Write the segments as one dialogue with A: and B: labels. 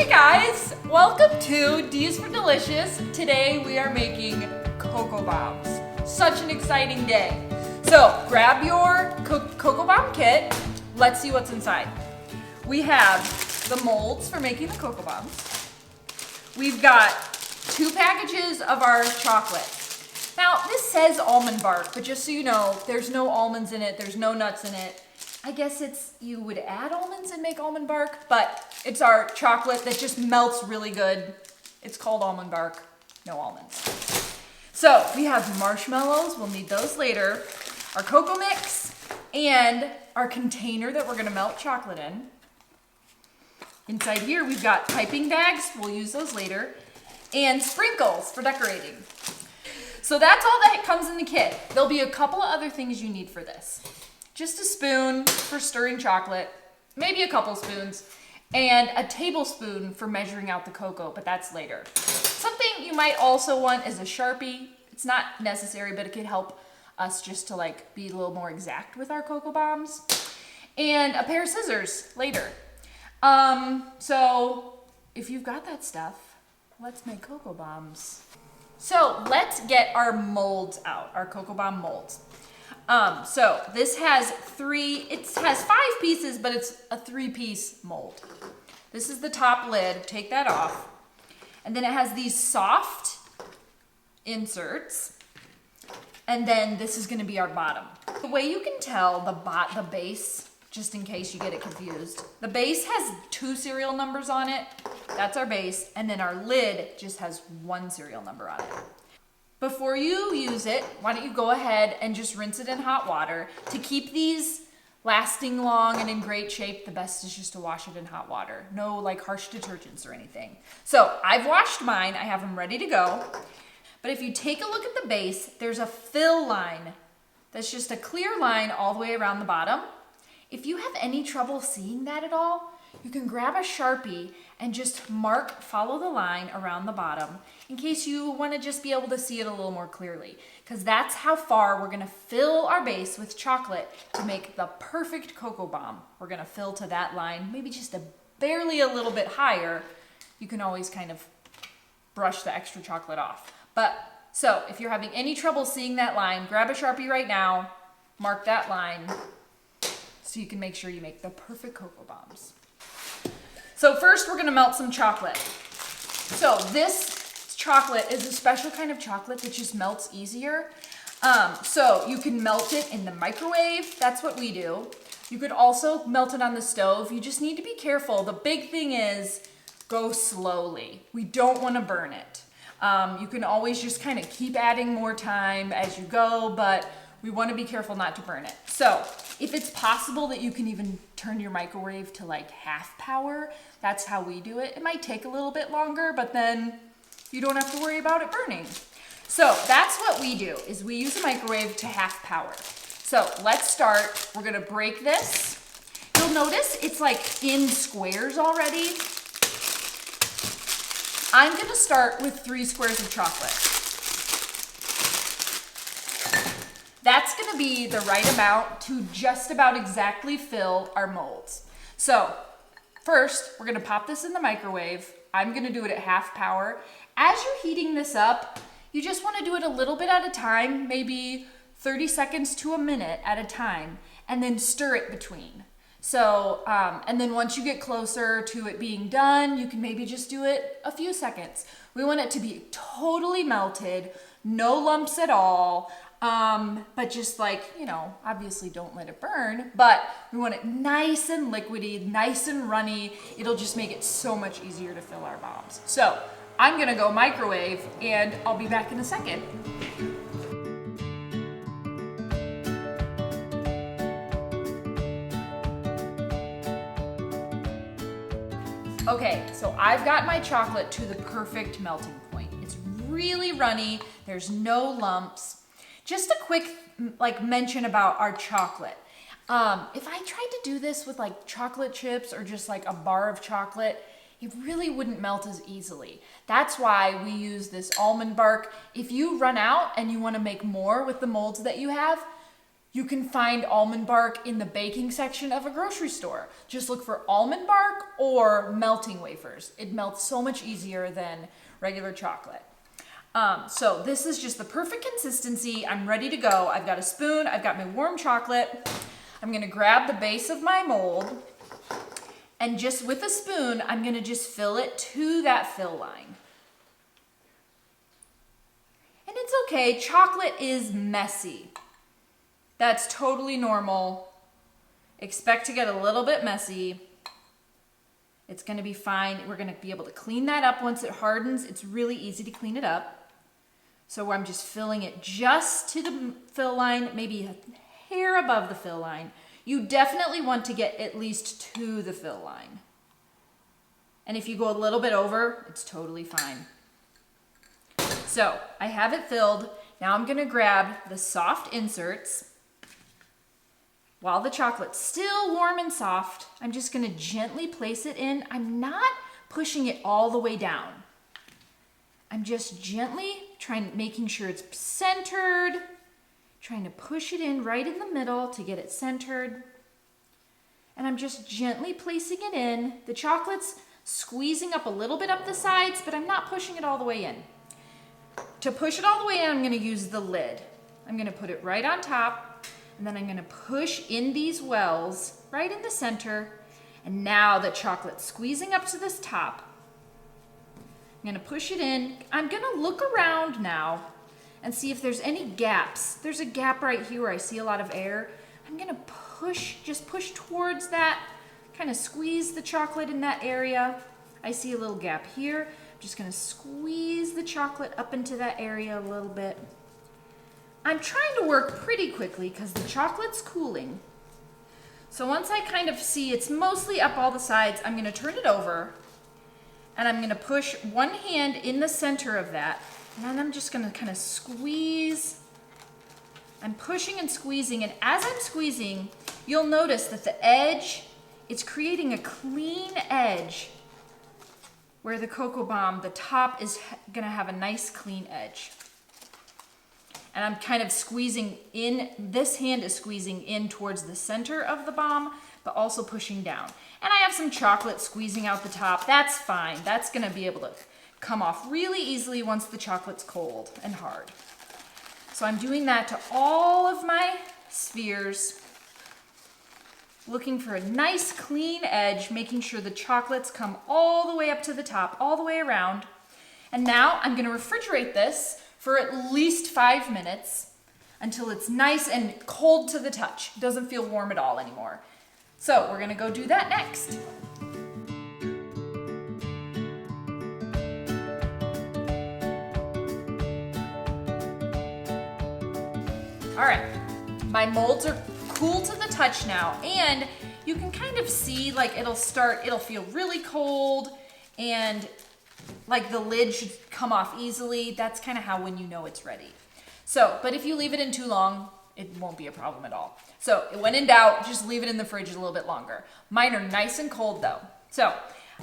A: Hey guys, welcome to D's for Delicious. Today we are making cocoa bombs. Such an exciting day. So grab your cocoa bomb kit. Let's see what's inside. We have the molds for making the cocoa bombs. We've got 2 packages of our chocolate. Now this says almond bark, but just so you know, there's no almonds in it, there's no nuts in it. I guess you would add almonds and make almond bark, but it's our chocolate that just melts really good. It's called almond bark, no almonds. So we have marshmallows, we'll need those later, our cocoa mix, and our container that we're gonna melt chocolate in. Inside here we've got piping bags, we'll use those later, and sprinkles for decorating. So that's all that comes in the kit. There'll be a couple of other things you need for this. Just a spoon for stirring chocolate, maybe a couple spoons, and a tablespoon for measuring out the cocoa, but that's later. Something you might also want is a Sharpie. It's not necessary, but it could help us just to be a little more exact with our cocoa bombs. And a pair of scissors later. So if you've got that stuff, let's make cocoa bombs. So let's get our molds out, our cocoa bomb molds. So this has 5 pieces, but it's a 3-piece mold. This is the top lid, take that off. And then it has these soft inserts. And then this is gonna be our bottom. The way you can tell the base, just in case you get it confused, the base has 2 serial numbers on it. That's our base. And then our lid just has 1 serial number on it. Before you use it, why don't you go ahead and just rinse it in hot water. To keep these lasting long and in great shape, the best is just to wash it in hot water. No harsh detergents or anything. So I've washed mine, I have them ready to go. But if you take a look at the base, there's a fill line. That's just a clear line all the way around the bottom. If you have any trouble seeing that at all, you can grab a Sharpie and just follow the line around the bottom in case you want to just be able to see it a little more clearly. Because that's how far we're going to fill our base with chocolate to make the perfect cocoa bomb. We're going to fill to that line, maybe just barely a little bit higher. You can always kind of brush the extra chocolate off. So if you're having any trouble seeing that line, grab a Sharpie right now, mark that line so you can make sure you make the perfect cocoa bombs. So first we're gonna melt some chocolate. So this chocolate is a special kind of chocolate that just melts easier. So you can melt it in the microwave, that's what we do. You could also melt it on the stove. You just need to be careful. The big thing is go slowly. We don't wanna burn it. You can always just kind of keep adding more time as you go, but we wanna be careful not to burn it. So if it's possible that you can even turn your microwave to half power, that's how we do it. It might take a little bit longer, but then you don't have to worry about it burning. So that's what we do, is we use a microwave to half power. So let's start. We're gonna break this. You'll notice it's in squares already. I'm gonna start with 3 squares of chocolate. That's gonna be the right amount to just about exactly fill our molds. So first, we're gonna pop this in the microwave. I'm gonna do it at half power. As you're heating this up, you just wanna do it a little bit at a time, maybe 30 seconds to a minute at a time, and then stir it between. So, and then once you get closer to it being done, you can maybe just do it a few seconds. We want it to be totally melted, no lumps at all, but just obviously don't let it burn, but we want it nice and liquidy, nice and runny. It'll just make it so much easier to fill our bombs. So I'm gonna go microwave and I'll be back in a second. Okay, so I've got my chocolate to the perfect melting point. It's really runny, there's no lumps. Just a quick mention about our chocolate. If I tried to do this with chocolate chips or just a bar of chocolate, it really wouldn't melt as easily. That's why we use this almond bark. If you run out and you want to make more with the molds that you have, You can find almond bark in the baking section of a grocery store. Just look for almond bark or melting wafers. It melts so much easier than regular chocolate. So this is just the perfect consistency. I'm ready to go. I've got a spoon. I've got my warm chocolate. I'm going to grab the base of my mold, and just with a spoon, I'm going to just fill it to that fill line. And it's okay. Chocolate is messy. That's totally normal. Expect to get a little bit messy. It's going to be fine. We're going to be able to clean that up once it hardens. It's really easy to clean it up. So I'm just filling it just to the fill line, maybe a hair above the fill line. You definitely want to get at least to the fill line. And if you go a little bit over, it's totally fine. So I have it filled. Now I'm going to grab the soft inserts. While the chocolate's still warm and soft, I'm just going to gently place it in. I'm not pushing it all the way down. I'm just gently making sure it's centered, trying to push it in right in the middle to get it centered. And I'm just gently placing it in. The chocolate's squeezing up a little bit up the sides, but I'm not pushing it all the way in. To push it all the way in, I'm going to use the lid. I'm going to put it right on top, and then I'm going to push in these wells right in the center. And now the chocolate's squeezing up to this top. I'm going to push it in. I'm going to look around now and see if there's any gaps. There's a gap right here where I see a lot of air. I'm going to just push towards that, kind of squeeze the chocolate in that area. I see a little gap here. I'm just going to squeeze the chocolate up into that area a little bit. I'm trying to work pretty quickly because the chocolate's cooling. So once I kind of see it's mostly up all the sides, I'm going to turn it over, and I'm going to push one hand in the center of that, and then I'm just going to kind of squeeze. I'm pushing and squeezing, and as I'm squeezing, you'll notice that the edge, it's creating a clean edge where the cocoa bomb, the top is going to have a nice clean edge. And I'm kind of squeezing in, this hand is squeezing in towards the center of the bomb, but also pushing down. And I have some chocolate squeezing out the top. That's fine. That's going to be able to come off really easily once the chocolate's cold and hard. So I'm doing that to all of my spheres, looking for a nice clean edge, making sure the chocolates come all the way up to the top, all the way around. And now I'm going to refrigerate this for at least 5 minutes until it's nice and cold to the touch. It doesn't feel warm at all anymore. So we're going to go do that next. All right, my molds are cool to the touch now, and you can kind of see like it'll feel really cold, and like the lid should come off easily. That's kind of how when you know it's ready. So, but if you leave it in too long, it won't be a problem at all. So when in doubt, just leave it in the fridge a little bit longer. Mine are nice and cold though. So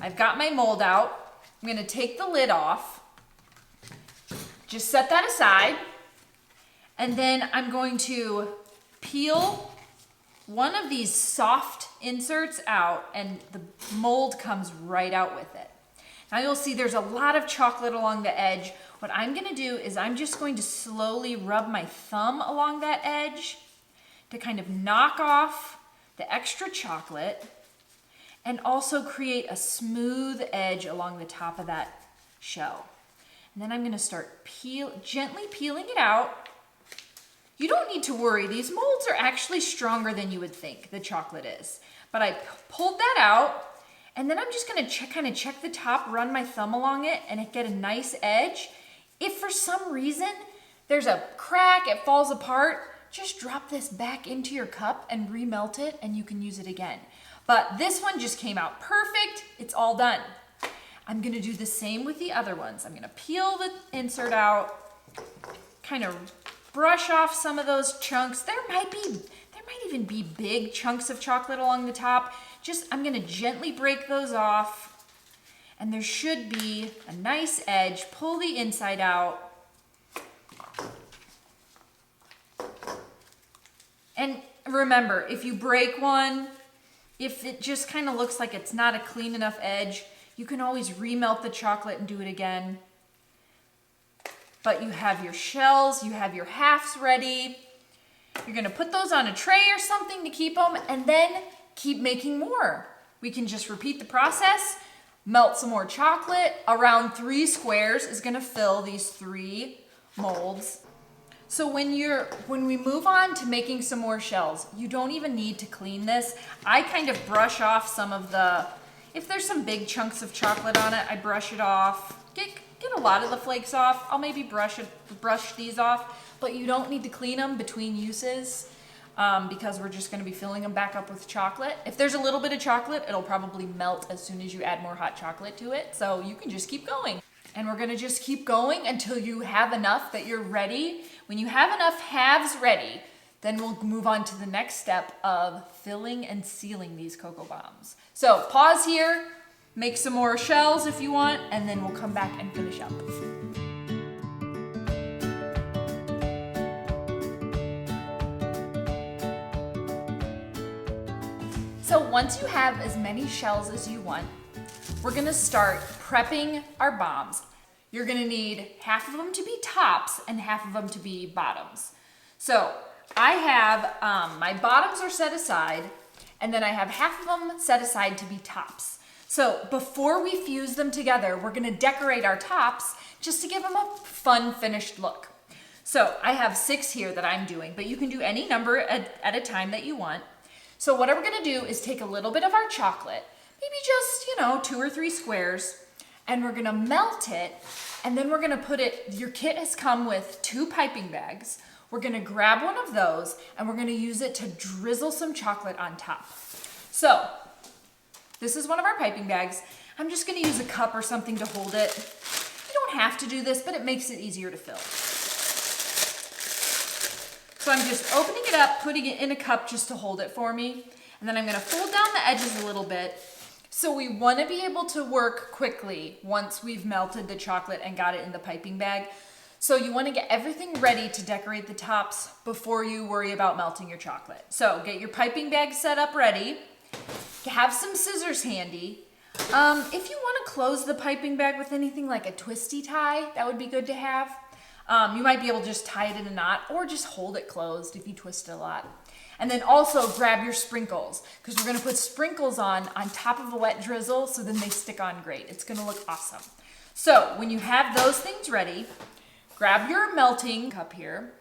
A: I've got my mold out. I'm gonna take the lid off. Just set that aside. And then I'm going to peel one of these soft inserts out, and the mold comes right out with it. Now you'll see there's a lot of chocolate along the edge. What I'm going to do is I'm just going to slowly rub my thumb along that edge to kind of knock off the extra chocolate and also create a smooth edge along the top of that shell. And then I'm going to start gently peeling it out. You don't need to worry. These molds are actually stronger than you would think the chocolate is. But I pulled that out, and then I'm just going to kind of check the top, run my thumb along it, and get a nice edge. If for some reason there's a crack, it falls apart, just drop this back into your cup and remelt it, and you can use it again. But this one just came out perfect. It's all done. I'm going to do the same with the other ones. I'm going to peel the insert out, kind of brush off some of those chunks. There might even be big chunks of chocolate along the top. I'm going to gently break those off, and there should be a nice edge. Pull the inside out. And remember, if you break one, if it just kind of looks like it's not a clean enough edge, you can always remelt the chocolate and do it again. But you have your shells, you have your halves ready. You're gonna put those on a tray or something to keep them, and then keep making more. We can just repeat the process, melt some more chocolate. Around 3 squares is gonna fill these 3 molds. So when we move on to making some more shells, you don't even need to clean this. I kind of brush off some of the, if there's some big chunks of chocolate on it, I brush it off. Get a lot of the flakes off. I'll maybe brush these off, but you don't need to clean them between uses because we're just gonna be filling them back up with chocolate. If there's a little bit of chocolate, it'll probably melt as soon as you add more hot chocolate to it. So you can just keep going. And we're gonna just keep going until you have enough that you're ready. When you have enough halves ready, then we'll move on to the next step of filling and sealing these cocoa bombs. So pause here, make some more shells if you want, and then we'll come back and finish up. So once you have as many shells as you want, we're gonna start prepping our bombs. You're gonna need half of them to be tops and half of them to be bottoms. So I have, my bottoms are set aside, and then I have half of them set aside to be tops. So before we fuse them together, we're gonna decorate our tops just to give them a fun finished look. So I have 6 here that I'm doing, but you can do any number at a time that you want. So what we're gonna do is take a little bit of our chocolate, maybe just, 2 or 3 squares, and we're gonna melt it, and then we're gonna put it, your kit has come with 2 piping bags. We're gonna grab one of those, and we're gonna use it to drizzle some chocolate on top. So, this is one of our piping bags. I'm just gonna use a cup or something to hold it. You don't have to do this, but it makes it easier to fill. So I'm just opening it up, putting it in a cup just to hold it for me, and then I'm gonna fold down the edges a little bit. So we wanna be able to work quickly once we've melted the chocolate and got it in the piping bag. So you wanna get everything ready to decorate the tops before you worry about melting your chocolate. So get your piping bag set up ready. Have some scissors handy. If you wanna close the piping bag with anything like a twisty tie, that would be good to have. You might be able to just tie it in a knot or just hold it closed if you twist it a lot. And then also grab your sprinkles, because we're gonna put sprinkles on top of the wet drizzle, so then they stick on great. It's gonna look awesome. So when you have those things ready, grab your melting cup here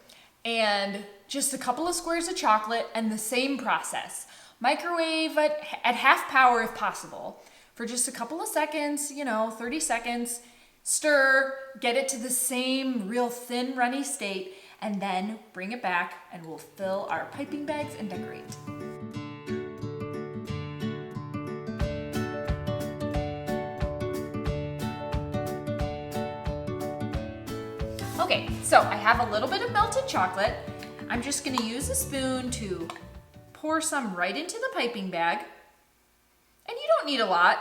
A: and just a couple of squares of chocolate, and the same process. Microwave at half power if possible for just a couple of seconds, 30 seconds. Stir, get it to the same real thin runny state, and then bring it back and we'll fill our piping bags and decorate. Okay, so I have a little bit of melted chocolate. I'm just gonna use a spoon to pour some right into the piping bag. And you don't need a lot.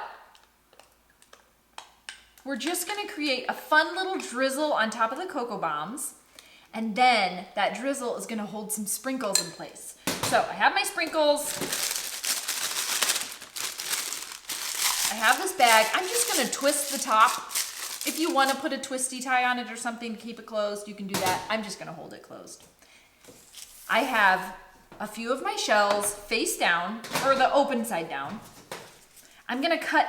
A: We're just gonna create a fun little drizzle on top of the cocoa bombs. And then that drizzle is gonna hold some sprinkles in place. So I have my sprinkles. I have this bag. I'm just gonna twist the top. If you wanna put a twisty tie on it or something to keep it closed, you can do that. I'm just gonna hold it closed. I have a few of my shells face down, or the open side down. I'm gonna cut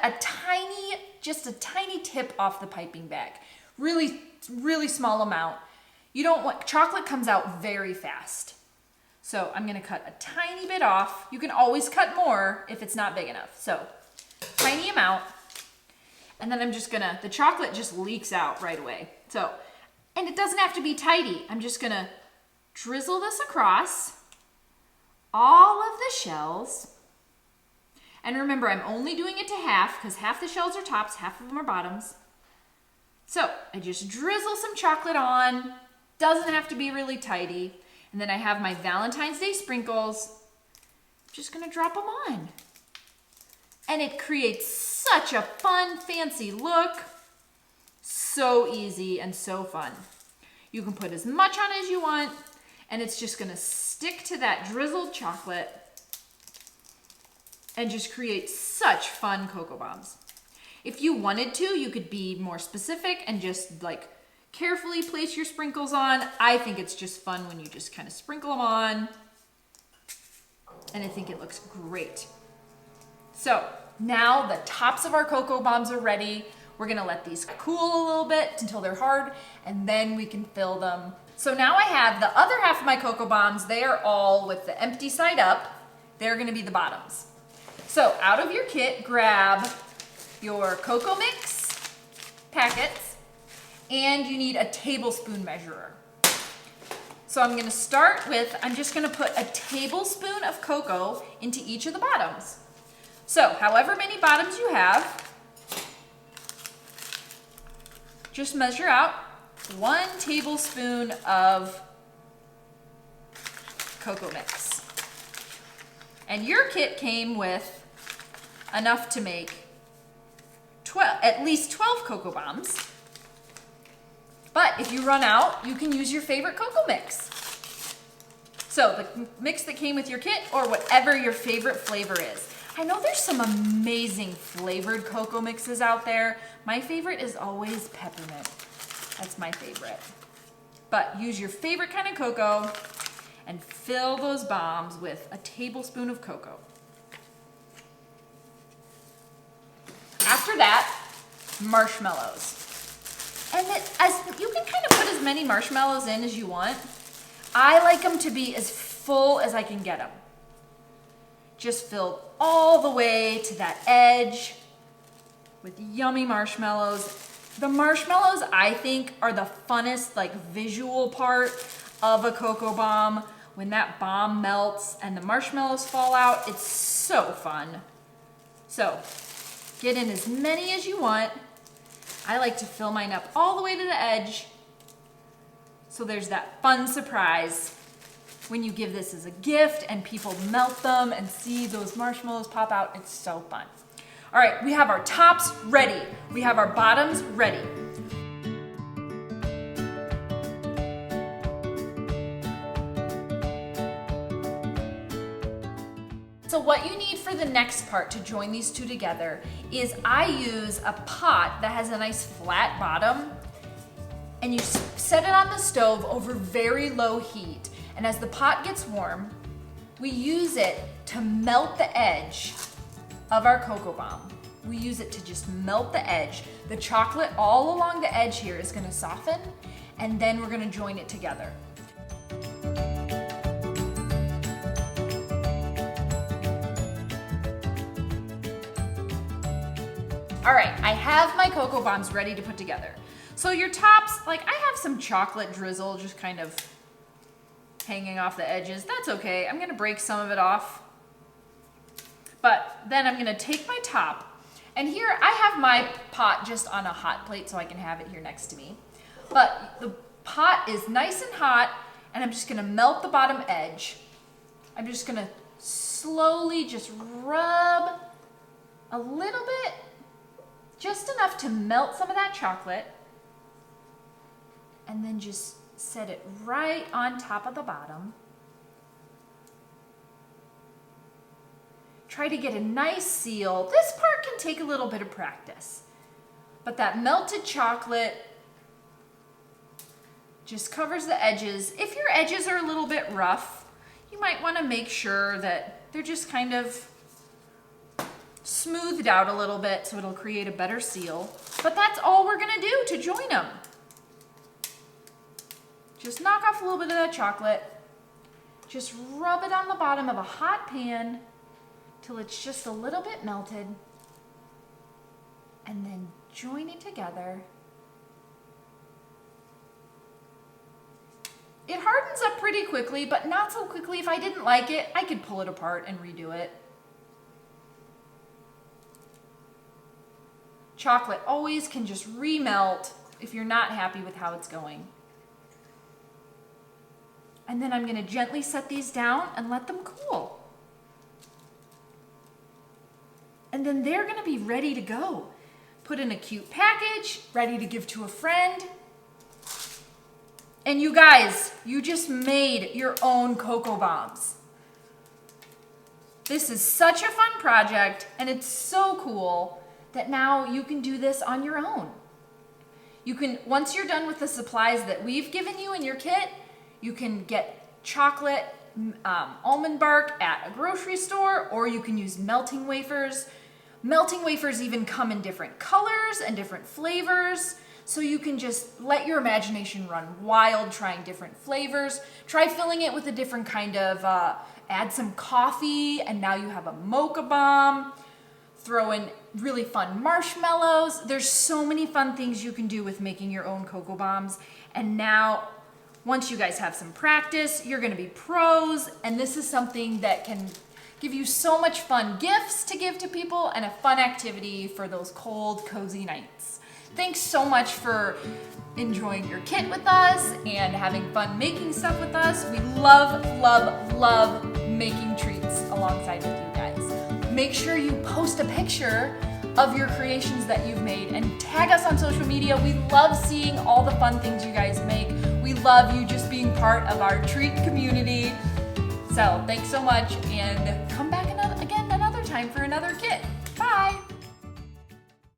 A: just a tiny tip off the piping bag. Really, really small amount. Chocolate comes out very fast. So I'm gonna cut a tiny bit off. You can always cut more if it's not big enough. So, tiny amount. And then the chocolate just leaks out right away. So, and it doesn't have to be tidy. I'm just gonna drizzle this across all of the shells. And remember, I'm only doing it to half, because half the shells are tops, half of them are bottoms. So I just drizzle some chocolate on. Doesn't have to be really tidy. And then I have my Valentine's Day sprinkles. Just gonna drop them on. And it creates such a fun, fancy look. So easy and so fun. You can put as much on as you want. and it's just gonna stick to that drizzled chocolate and just create such fun cocoa bombs. If you wanted to, you could be more specific and just like carefully place your sprinkles on. I think it's just fun when you just kind of sprinkle them on, and I think it looks great. So now the tops of our cocoa bombs are ready. We're gonna let these cool a little bit until they're hard, and then we can fill them. So now I have the other half of my cocoa bombs. They are all with the empty side up. They're gonna be the bottoms. So out of your kit, grab your cocoa mix packets, and you need a tablespoon measurer. So I'm gonna start with, I'm just gonna put a tablespoon of cocoa into each of the bottoms. So however many bottoms you have, just measure out 1 tablespoon of cocoa mix. And your kit came with enough to make at least 12 cocoa bombs. But if you run out, you can use your favorite cocoa mix. So the mix that came with your kit, or whatever your favorite flavor is. I know there's some amazing flavored cocoa mixes out there. My favorite is always peppermint. That's my favorite. But use your favorite kind of cocoa and fill those bombs with a tablespoon of cocoa. After that, marshmallows. And you can kind of put as many marshmallows in as you want. I like them to be as full as I can get them. Just filled all the way to that edge with yummy marshmallows. The marshmallows, I think, are the funnest, like, visual part of a cocoa bomb. When that bomb melts and the marshmallows fall out, it's so fun. So get in as many as you want. I like to fill mine up all the way to the edge, so there's that fun surprise when you give this as a gift and people melt them and see those marshmallows pop out. It's so fun. All right, we have our tops ready. We have our bottoms ready. So what you need for the next part to join these two together is I use a pot that has a nice flat bottom, and you set it on the stove over very low heat. And as the pot gets warm, we use it to melt the edge of our cocoa bomb. We use it to just melt the edge. The chocolate all along the edge here is gonna soften, and then we're gonna join it together. All right, I have my cocoa bombs ready to put together. So your tops, like I have some chocolate drizzle just kind of hanging off the edges. That's okay, I'm gonna break some of it off. But then I'm gonna take my top, and here I have my pot just on a hot plate so I can have it here next to me. But the pot is nice and hot, and I'm just gonna melt the bottom edge. I'm just gonna slowly just rub a little bit, just enough to melt some of that chocolate, and then just set it right on top of the bottom. Try to get a nice seal. This part can take a little bit of practice, but that melted chocolate just covers the edges. If your edges are a little bit rough, you might want to make sure that they're just kind of smoothed out a little bit so it'll create a better seal. But that's all we're gonna do to join them. Just knock off a little bit of that chocolate. Just rub it on the bottom of a hot pan till it's just a little bit melted. And then join it together. It hardens up pretty quickly, but not so quickly. If I didn't like it, I could pull it apart and redo it. Chocolate always can just remelt if you're not happy with how it's going. And then I'm gonna gently set these down and let them cool. And then they're gonna be ready to go. Put in a cute package, ready to give to a friend. And you guys, you just made your own Cocoa Bombs. This is such a fun project, and it's so cool that now you can do this on your own. You can, once you're done with the supplies that we've given you in your kit, you can get chocolate almond bark at a grocery store, or you can use melting wafers. Melting wafers even come in different colors and different flavors, so you can just let your imagination run wild trying different flavors. Try filling it with a different kind of, add some coffee, and now you have a mocha bomb. Throw in really fun marshmallows. There's so many fun things you can do with making your own Cocoa Bombs. And now, once you guys have some practice, you're gonna be pros, and this is something that can give you so much fun gifts to give to people and a fun activity for those cold, cozy nights. Thanks so much for enjoying your kit with us and having fun making stuff with us. We love, love, love making treats alongside with you guys. Make sure you post a picture of your creations that you've made and tag us on social media. We love seeing all the fun things you guys make. We love you just being part of our treat community. So thanks so much, and come back